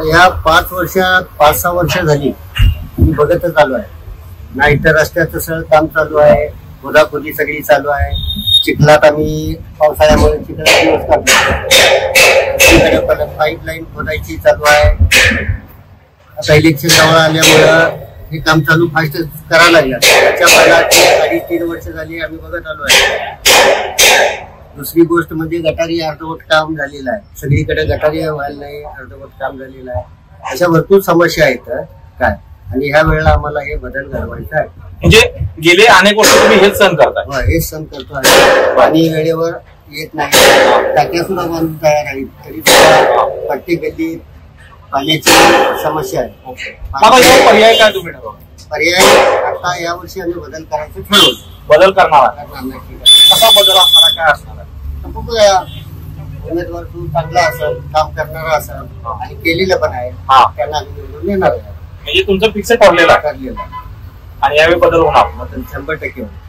या 5-6 वर्ष झाली मी बघतच आलो आहे. ना इतर रस्त्याचं सगळं काम चालू आहे, खोदाखोदी सगळी चालू आहे. चिखलात आम्ही पावसाळ्यामुळे चिखलात दिवस काढतो. परत पाईपलाईन खोदायची चालू आहे. आता इलेक्शन जवळ आल्यामुळं हे काम चालू फास्ट करायला लागलं. त्याच्या पहिला 2.5-3 वर्ष झाली आम्ही बघत आलो आहे. दुसरी गोष्ट म्हणजे गटारी अर्धवट काम झालेलं आहे. सगळीकडे गटारी व्हायला नाही, अर्धवट काम झालेलं आहे. अशा भरपूर समस्या आहेत काय. आणि ह्या वेळेला आम्हाला हे बदल घडवायचा आहे. म्हणजे गेले अनेक वर्ष तुम्ही हेच सण करताय? हेच सण करतो. पाणी वेळेवर येत नाही, टाक्या सुद्धा बांधून तयार आहेत, तरी सुद्धा प्रत्येक गल्लीत पाण्याची समस्या आहे. पर्याय काय तुम्ही ठरवलं? पर्याय आता यावर्षी आम्ही बदल करायचं ठरवलं. बदल करणार कसा बदल असणार, काय असणार? बघूया, उमेदवार तू चांगला असेल, काम करणारा असेल आणि केलेलं पण आहे, त्यांना आम्ही निवडून येणार आहे. म्हणजे तुमचं फिक्स ठरलेलं आहे आणि यावेळी बदल होणार? 100% होणार.